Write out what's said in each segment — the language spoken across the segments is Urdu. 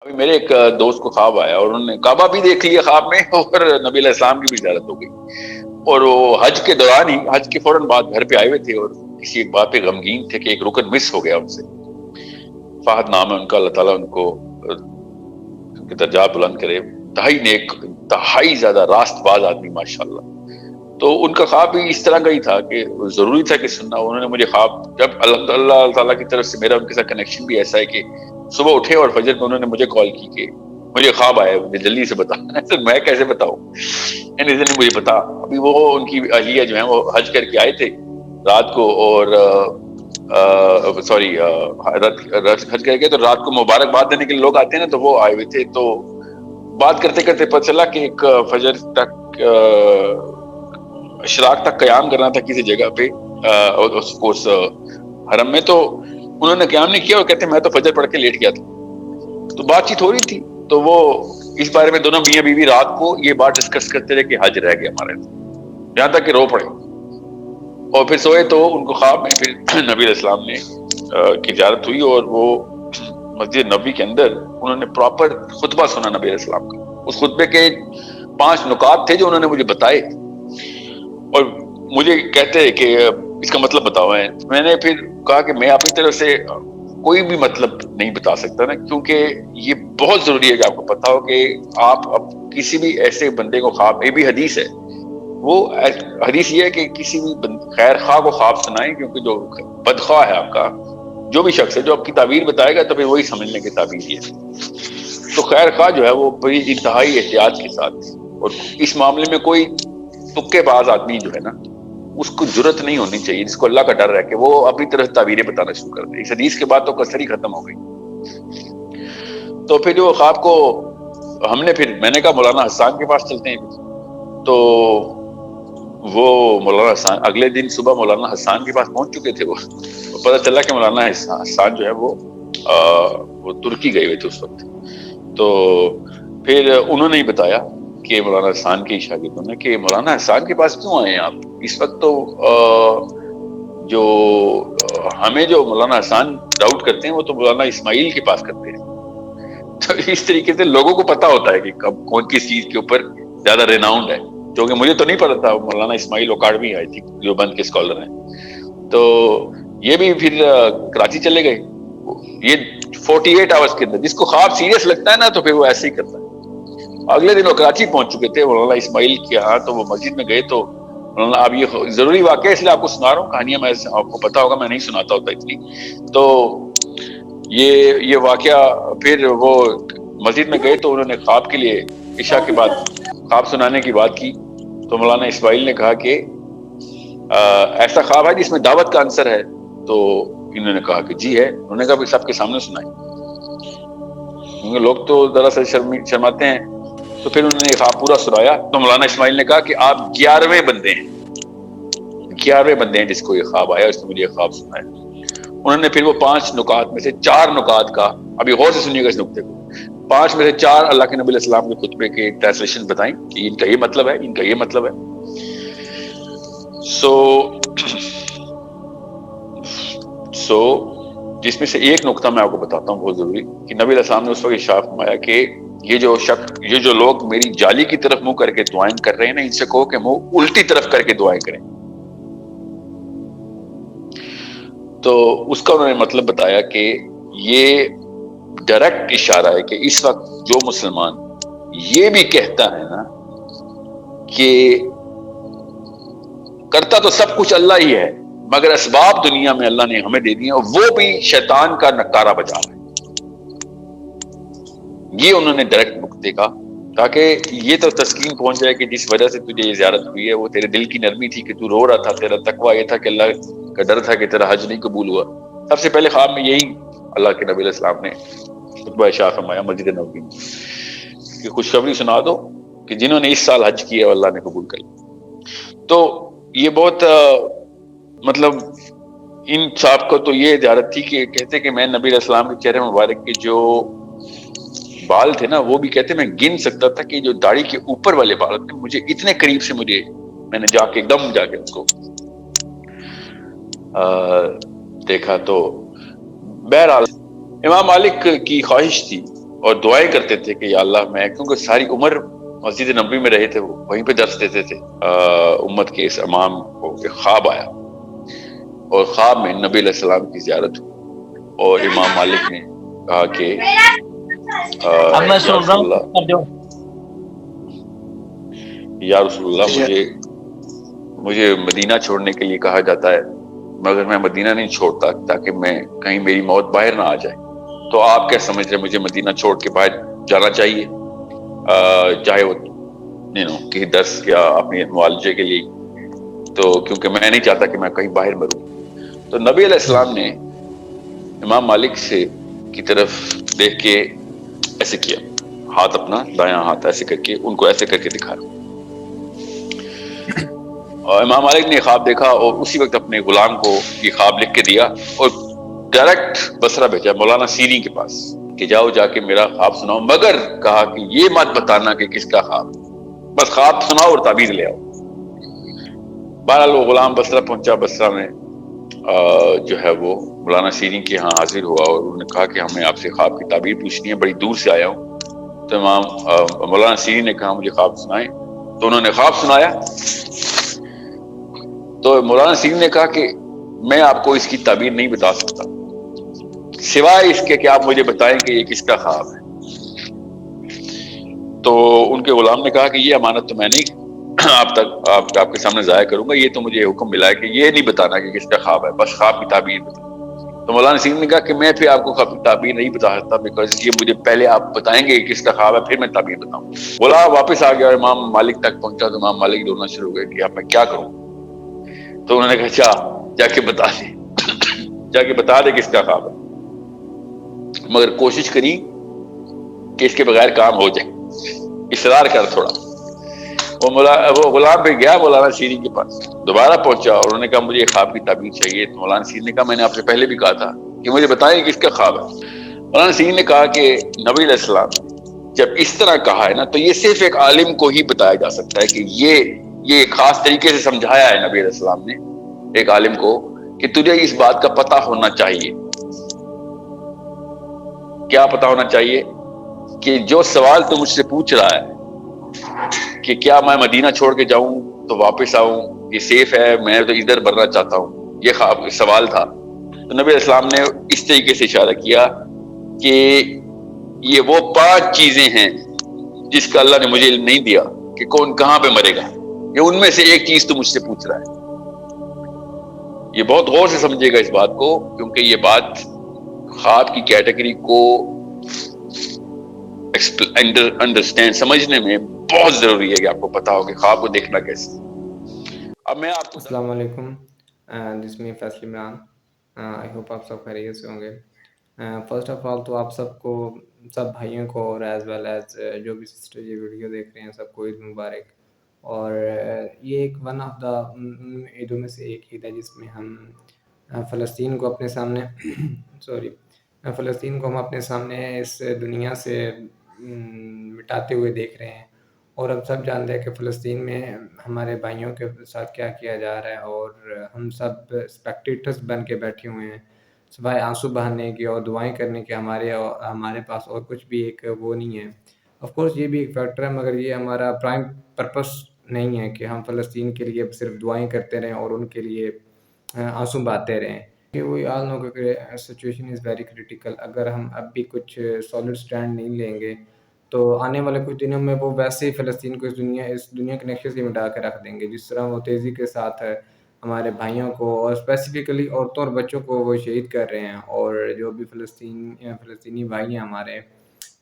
ابھی میرے ایک دوست کو خواب آیا اور انہوں نے کعبہ بھی دیکھ لیا خواب میں اور نبی علیہ السلام کی بھی زیارت ہو گئی. اور وہ حج کے دوران ہی، حج کے فوراً بعد گھر پہ آئے ہوئے تھے اور کسی ایک بات پہ غمگین تھے کہ ایک رکن مس ہو گیا ان سے. فہد نام ہے ان کا، اللہ تعالیٰ ان کو ان کے درجات بلند کرے. انتہائی نیک، انتہائی زیادہ راست باز آدمی ماشاءاللہ. تو ان کا خواب بھی اس طرح کا ہی تھا کہ ضروری تھا کہ سننا. انہوں نے مجھے خواب، جب اللہ تعالیٰ کی طرف سے میرا ان کے ساتھ کنیکشن بھی ایسا ہے کہ صبح اٹھے اور فجر میں انہوں نے مجھے کال کی کہ مجھے خواب آیا، مجھے جلدی سے بتا. میں کیسے بتاؤں، یعنی مجھے بتا. ابھی وہ ان کی اہلیہ جو ہیں وہ حج کر کے آئے تھے رات کو، اور سوری حج کر کے تو رات کو مبارکباد دینے کے لیے لوگ آتے ہیں نا، تو وہ آئے ہوئے تھے. تو بات کرتے کرتے پتہ چلا کہ ایک فجر تک اشراق تک قیام کرنا تھا کسی جگہ پہ اس حرم میں. تو انہوں نے قیام نہیں کیا اور کہتے میں تو فجر پڑھ کے لیٹ گیا تھا. تو بات چیت ہو رہی تھی تو وہ اس بارے میں دونوں میاں بیوی رات کو یہ بات ڈسکس کرتے رہے کہ حج رہ گیا ہمارے، یہاں تک کہ رو پڑے. اور پھر سوئے تو ان کو خواب میں پھر نبی علیہ السلام نے کی زیارت ہوئی اور وہ مسجد نبوی کے اندر انہوں نے پراپر خطبہ سنا نبی علیہ السلام کا. اس خطبے کے 5 نکات تھے جو انہوں نے مجھے بتائے اور مجھے کہتے کہ اس کا مطلب بتاؤ. میں نے پھر کہا کہ میں اپنی طرف سے کوئی بھی مطلب نہیں بتا سکتا نا، کیونکہ یہ بہت ضروری ہے کہ آپ کو پتا ہو کہ آپ اب کسی بھی ایسے بندے کو خواب، یہ بھی حدیث ہے، وہ حدیث یہ ہے کہ کسی بھی خیر خواہ کو خواب سنائیں، کیونکہ جو بدخواہ ہے آپ کا جو بھی شخص ہے جو آپ کی تعبیر بتائے گا تو پھر وہی سمجھ لیں کہ تعبیر یہ ہے. تو خیر خواہ جو ہے وہ بڑی انتہائی احتیاط کے ساتھ، اور اس معاملے میں کوئی تکے باز آدمی جو ہے نا اس کو جرت نہیں ہونی چاہیے، جس کو اللہ کا ڈر ہے کہ وہ اپنی طرح تعبیریں بتانا شروع کر دے. اس حدیث کے بعد تو کثر ہی ختم ہو گئی. تو پھر جو خواب کو ہم نے پھر میں نے کہا مولانا حسان کے پاس چلتے ہیں. تو وہ مولانا حسان اگلے دن صبح مولانا حسان کے پاس پہنچ چکے تھے. وہ پتہ چلا کہ مولانا حسان جو ہے وہ ترکی گئے ہوئے تھے اس وقت. تو پھر انہوں نے ہی بتایا کہ مولانا حسان کے شاگردوں نے کہ مولانا حسان کے پاس کیوں آئے ہیں آپ اس وقت؟ تو جو ہمیں جو مولانا حسان ڈاؤٹ کرتے ہیں وہ تو مولانا اسماعیل کے پاس کرتے ہیں. تو اس طریقے سے لوگوں کو پتا ہوتا ہے کہ کب کون کس چیز کے اوپر زیادہ ریناؤنڈ ہے، کیونکہ مجھے تو نہیں پتا تھا. مولانا اسماعیل اوکاڑوی آئی تھی جو بند کے اسکالر ہیں. تو یہ بھی پھر کراچی چلے گئے. یہ 48 آورز کے اندر، جس کو خواب سیریس لگتا ہے نا تو پھر وہ ایسے ہی کرتا ہے. اگلے دن وہ کراچی پہنچ چکے تھے مولانا اسماعیل کے ہاں. تو وہ مسجد میں گئے تو مولانا، اب یہ ضروری واقعہ اس لیے آپ کو سنا رہا ہوں، کہانیاں میں آپ کو پتا ہوگا میں نہیں سناتا ہوتا اتنی. تو یہ واقعہ پھر وہ مسجد میں گئے تو انہوں نے خواب کے لیے عشاء کے بعد خواب سنانے کی بات کی. تو مولانا اسماعیل نے کہا کہ ایسا خواب ہے جس میں دعوت کا عنصر ہے؟ تو انہوں نے کہا کہ جی ہے. انہوں نے کہا کہ سب کے سامنے سنائیں، کیونکہ لوگ تو دراصل شرماتے ہیں. تو پھر انہوں نے خواب پورا سنایا. تو مولانا اسماعیل نے کہا کہ آپ 11ویں بندے ہیں، 11ویں بندے ہیں جس کو یہ خواب آیا، اس نے مجھے یہ خواب سنایا. انہوں نے پھر وہ 5 نکات میں سے 4 نکات کا، ابھی غور سے سنیے گا اس نقطے کو، 5 میں سے 4 اللہ کے نبی علیہ السلام کے خطبے کے ٹرانسلیشن بتائیں کہ ان کا یہ مطلب ہے، ان کا یہ مطلب ہے. سو جس میں سے ایک نقطہ میں آپ کو بتاتا ہوں بہت ضروری، کہ نبی علیہ السلام نے اس وقت ارشاد فرمایا کہ یہ جو لوگ میری جالی کی طرف منہ کر کے دعائیں کر رہے ہیں نا، ان سے کہو کہ منہ الٹی طرف کر کے دعائیں کریں. تو اس کا انہوں نے مطلب بتایا کہ یہ ڈائریکٹ اشارہ ہے کہ اس وقت جو مسلمان یہ بھی کہتا ہے نا کہ کرتا تو سب کچھ اللہ ہی ہے مگر اسباب دنیا میں اللہ نے ہمیں دے دیے، اور وہ بھی شیطان کا نکارہ بجا رہا ہے. یہ انہوں نے ڈائریکٹ نقطے کا، تاکہ یہ تو تسکین پہنچ جائے کہ جس وجہ سے تجھے یہ زیارت ہوئی ہے وہ تیرے دل کی نرمی تھی کہ تو رو رہا تھا، تیرا تقویٰ یہ تھا کہ اللہ کا ڈر تھا کہ تیرا حج نہیں قبول ہوا. سب سے پہلے خواب میں یہی اللہ کے نبی علیہ السلام نے خطبہ ارشاد فرمایا مسجد نبوی میں کہ خوشخبری سنا دو کہ جنہوں نے اس سال حج کیا اللہ نے قبول کر لیا. تو یہ بہت مطلب ان صاحب کو تو یہ زیارت تھی کہ کہتے کہ میں نبی علیہ السلام کے چہرے مبارک کے جو بال تھے نا وہ بھی کہتے میں گن سکتا تھا کہ جو داڑھی کے اوپر والے بال تھے مجھے اتنے قریب سے میں نے جا کے دم جا کے ان کو دیکھا. تو بہرحال امام مالک کی خواہش تھی اور دعائیں کرتے تھے کہ یا اللہ میں، کیونکہ ساری عمر مسجد نبوی میں رہے تھے، وہ وہیں پہ درس دیتے تھے امت کے اس امام کو، کہ خواب آیا اور خواب میں نبی علیہ السلام کی زیارت ہوئی، اور امام مالک نے کہا کہ یا رسول اللہ، یا رسول اللہ، مجھے مدینہ چھوڑنے کے لیے کہا جاتا ہے، مگر میں مدینہ نہیں چھوڑتا تاکہ میں کہیں میری موت باہر نہ آ جائے، تو آپ کیا سمجھ رہے مجھے مدینہ چھوڑ کے باہر جانا چاہیے، چاہے وہ کسی درس یا اپنے معالجے کے لیے، تو کیونکہ میں نہیں چاہتا کہ میں کہیں باہر مروں۔ تو نبی علیہ السلام نے امام مالک سے کی طرف دیکھ کے ایسے کیا، ہاتھ اپنا دایاں ہاتھ ایسے کر کے ان کو ایسے کر کے دکھایا، اور امام مالک نے خواب دیکھا اور اسی وقت اپنے غلام کو یہ خواب لکھ کے دیا اور ڈائریکٹ بصرہ بھیجا مولانا سیری کے پاس کہ جاؤ جا کے میرا خواب سناؤ، مگر کہا کہ یہ مت بتانا کہ کس کا خواب، بس خواب سناؤ اور تعبیر لے آؤ۔ بہرحال وہ غلام بصرہ پہنچا، بصرہ میں جو ہے وہ مولانا سیری کے ہاں حاضر ہوا اور انہوں نے کہا کہ ہمیں آپ سے خواب کی تعبیر پوچھنی ہے، بڑی دور سے آیا ہوں۔ تو امام مولانا سیری نے کہا مجھے خواب سنائیں، تو انہوں نے خواب سنایا۔ تو مولانا سیری نے کہا کہ میں آپ کو اس کی تعبیر نہیں بتا سکتا سوائے اس کے کہ آپ مجھے بتائیں کہ یہ کس کا خواب ہے۔ تو ان کے غلام نے کہا کہ یہ امانت تو میں نہیں آپ کے سامنے ضائع کروں گا، یہ تو مجھے حکم ملا ہے کہ یہ نہیں بتانا کہ کس کا خواب ہے، بس خواب کی تعبیر بتا۔ تو مولانا سنگھ نے کہا کہ میں پھر آپ کو خواب کی تعبیر نہیں بتا سکتا، بیکاز یہ مجھے پہلے آپ بتائیں گے کہ کس کا خواب ہے، پھر میں تعبیر بتاؤں۔ غلام واپس آ گیا اور امام مالک تک پہنچا تو امام مالک رونا شروع ہو گئے کہ اب میں کیا کروں۔ تو انہوں نے کہا اچھا جا کے بتا دے، جا کے بتا دے کس کا خواب ہے، مگر کوشش کری کہ اس کے بغیر کام ہو جائے، اصرار کر تھوڑا۔ وہ غلام پہ گیا مولانا سیری کے پاس، دوبارہ پہنچا اور انہوں نے کہا مجھے خواب کی تعبیر چاہیے۔ تو مولانا سیری نے کہا میں نے آپ سے پہلے بھی کہا تھا کہ مجھے بتائیں کس کا خواب ہے۔ مولانا سیری نے کہا کہ نبی علیہ السلام جب اس طرح کہا ہے نا تو یہ صرف ایک عالم کو ہی بتایا جا سکتا ہے، کہ یہ خاص طریقے سے سمجھایا ہے نبی علیہ السلام نے ایک عالم کو کہ تجھے اس بات کا پتہ ہونا چاہیے۔ کیا پتہ ہونا چاہیے؟ کہ جو سوال تو مجھ سے پوچھ رہا ہے کہ کیا میں مدینہ چھوڑ کے جاؤں تو واپس آؤں، یہ سیف ہے، میں تو ادھر بننا چاہتا ہوں، یہ سوال تھا۔ تو نبی علیہ السلام نے اس طریقے سے اشارہ کیا کہ یہ وہ 5 چیزیں ہیں جس کا اللہ نے مجھے علم نہیں دیا کہ کون کہاں پہ مرے گا، یہ ان میں سے ایک چیز تو مجھ سے پوچھ رہا ہے۔ یہ بہت غور سے سمجھے گا اس بات کو، کیونکہ یہ بات خواب کی کیٹیگری کو انڈرسٹینڈ سمجھنے میں بہت ضروری ہے کہ آپ کو پتا ہو کہ خواب کو دیکھنا کیسے۔ اب میں آپ کو السلام علیکم، دس می فیصل عمران، آئی ہوپ آپ سب خیریت سے ہوں گے۔ فرسٹ آف آل تو آپ سب کو، سب بھائیوں کو اور ایز ویل ایز جو بھی سسٹر یہ ویڈیو دیکھ رہے ہیں سب کو عید مبارک۔ اور یہ ایک ون آف دا عیدوں میں سے ایک عید ہے جس میں ہم فلسطین کو اپنے سامنے فلسطین کو ہم اپنے سامنے اس دنیا سے مٹاتے ہوئے دیکھ رہے ہیں، اور ہم سب جانتے ہیں کہ فلسطین میں ہمارے بھائیوں کے ساتھ کیا کیا جا رہا ہے، اور ہم سب اسپیکٹیٹرز بن کے بیٹھے ہوئے ہیں سوائے آنسو بہانے کی اور دعائیں کرنے کے۔ ہمارے پاس اور کچھ بھی ایک وہ نہیں ہے۔ آف کورس یہ بھی ایک فیکٹر ہے، مگر یہ ہمارا پرائم پرپس نہیں ہے کہ ہم فلسطین کے لیے صرف دعائیں کرتے رہیں اور ان کے لیے آنسو بہاتے رہیں، کہ وی آل نو کہ سچویشن از ویری کریٹیکل۔ اگر ہم اب بھی کچھ سالڈ سٹینڈ نہیں لیں گے تو آنے والے کچھ دنوں میں وہ ویسے ہی فلسطین کو اس دنیا کے نقشے سے مٹا کے رکھ دیں گے، جس طرح وہ تیزی کے ساتھ ہمارے بھائیوں کو اور اسپیسیفکلی عورتوں اور بچوں کو وہ شہید کر رہے ہیں، اور جو بھی فلسطینی بھائی ہیں ہمارے،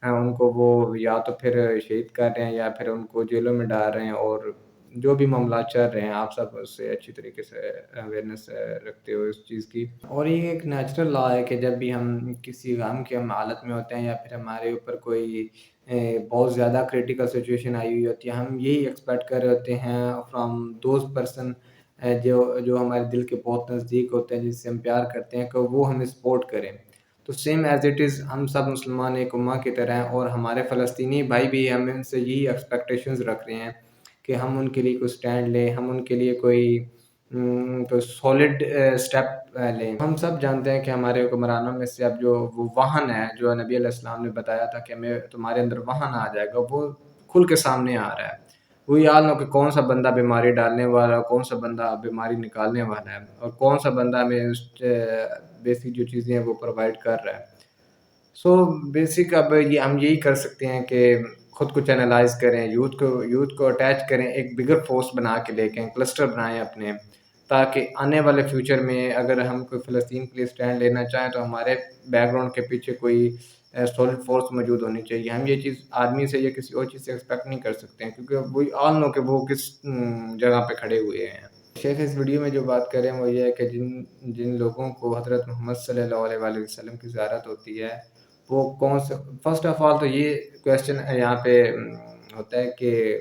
ان کو وہ یا تو پھر شہید کر رہے ہیں یا پھر ان کو جیلوں میں ڈال رہے ہیں، اور جو بھی معاملات چل رہے ہیں آپ سب اس سے اچھی طریقے سے اویئرنیس رکھتے ہو اس چیز کی۔ اور یہ ایک نیچرل لا ہے کہ جب بھی ہم کسی غم کی حالت میں ہوتے ہیں یا پھر ہمارے اوپر کوئی بہت زیادہ کریٹیکل سچویشن آئی ہوئی ہوتی ہے، ہم یہی ایکسپیکٹ کر رہے ہوتے ہیں فرام دوز پرسن جو ہمارے دل کے بہت نزدیک ہوتے ہیں، جس سے ہم پیار کرتے ہیں، کہ وہ ہمیں سپورٹ کریں۔ تو سیم ایز اٹ از ہم سب مسلمان ایک امہ کی طرح ہیں، اور ہمارے فلسطینی بھائی بھی ہم ان سے یہی ایکسپیکٹیشنز رکھ رہے ہیں کہ ہم ان کے لیے کوئی سٹینڈ لیں، ہم ان کے لیے کوئی تو سالڈ اسٹیپ لیں. ہم سب جانتے ہیں کہ ہمارے حکمرانوں میں سے اب جو وہ واہن ہے جو نبی علیہ السلام نے بتایا تھا کہ ہمیں تمہارے اندر واہن آ جائے گا، وہ کھل کے سامنے آ رہا ہے. وہ یاد نہ ہو کہ کون سا بندہ بیماری ڈالنے والا، کون سا بندہ بیماری نکالنے والا ہے، اور کون سا بندہ ہمیں بیسک جو چیزیں ہیں وہ پرووائڈ کر رہا ہے. سو بیسک اب یہ ہم یہی کر سکتے ہیں کہ خود کو چینلائز کریں، یوتھ کو اٹیچ کریں، ایک بگر فورس بنا کے لے کے کلسٹر بنائیں اپنے، تاکہ آنے والے فیوچر میں اگر ہم کوئی فلسطین کے لیے اسٹینڈ لینا چاہیں تو ہمارے بیک گراؤنڈ کے پیچھے کوئی سولڈ فورس موجود ہونی چاہیے. ہم یہ چیز آرمی سے یا کسی اور چیز سے ایکسپیکٹ نہیں کر سکتے ہیں، کیونکہ وہی آل نو کہ وہ کس جگہ پہ کھڑے ہوئے ہیں. شیخ اس ویڈیو میں جو بات کر رہے ہیں وہ یہ ہے کہ جن لوگوں کو حضرت محمد صلی اللہ علیہ وآلہ وسلم کی زیارت ہوتی ہے وہ کون سے، فرسٹ آف آل تو یہ کویشچن یہاں پہ ہوتا ہے کہ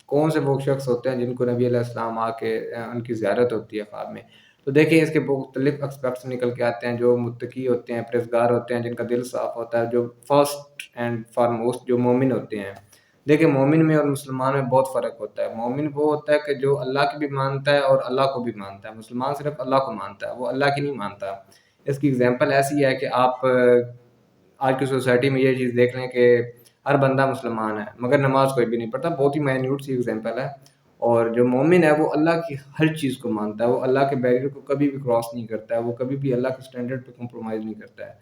کون سے وہ شخص ہوتے ہیں جن کو نبی علیہ السلام آ کے ان کی زیارت ہوتی ہے خواب میں. تو دیکھیں اس کے مختلف اسپیکٹس نکل کے آتے ہیں. جو متقی ہوتے ہیں، پرہیزگار ہوتے ہیں، جن کا دل صاف ہوتا ہے، جو فرسٹ اینڈ فارموسٹ جو مومن ہوتے ہیں. دیکھیں مومن میں اور مسلمان میں بہت فرق ہوتا ہے. مومن وہ ہوتا ہے کہ جو اللہ کی بھی مانتا ہے اور اللہ کو بھی مانتا ہے. مسلمان صرف اللہ کو مانتا ہے، وہ اللہ کی نہیں مانتا. اس کی اگزامپل ایسی ہے کہ آپ آج کی سوسائٹی میں یہ چیز دیکھ لیں کہ ہر بندہ مسلمان ہے مگر نماز کوئی بھی نہیں پڑھتا. بہت ہی مائنیوٹ سی اگزامپل ہے. اور جو مومن ہے وہ اللہ کی ہر چیز کو مانتا ہے، وہ اللہ کے بیریئر کو کبھی بھی کراس نہیں کرتا ہے، وہ کبھی بھی اللہ کے سٹینڈرڈ پہ کمپرومائز نہیں کرتا ہے.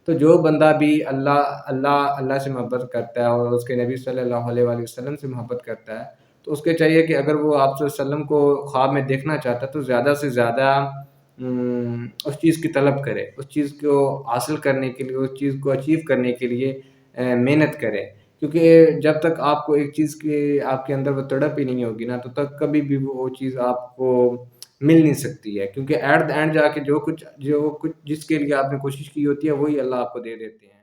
تو جو بندہ بھی اللہ سے محبت کرتا ہے اور اس کے نبی صلی اللہ علیہ وآلہ وسلم سے محبت کرتا ہے تو اس کے چاہیے کہ اگر وہ آپ صلی اللہ علیہ وسلم کو خواب میں دیکھنا چاہتا ہے تو زیادہ سے زیادہ اس چیز کی طلب کرے، اس چیز کو حاصل کرنے کے لیے، اس چیز کو اچیو کرنے کے لیے محنت کرے. کیونکہ جب تک آپ کو ایک چیز کی آپ کے اندر وہ تڑپ ہی نہیں ہوگی نا تو تک کبھی بھی وہ چیز آپ کو مل نہیں سکتی ہے. کیونکہ ایٹ دا اینڈ جا کے جو کچھ جس کے لیے آپ نے کوشش کی ہوتی ہے وہی اللہ آپ کو دے دیتے ہیں.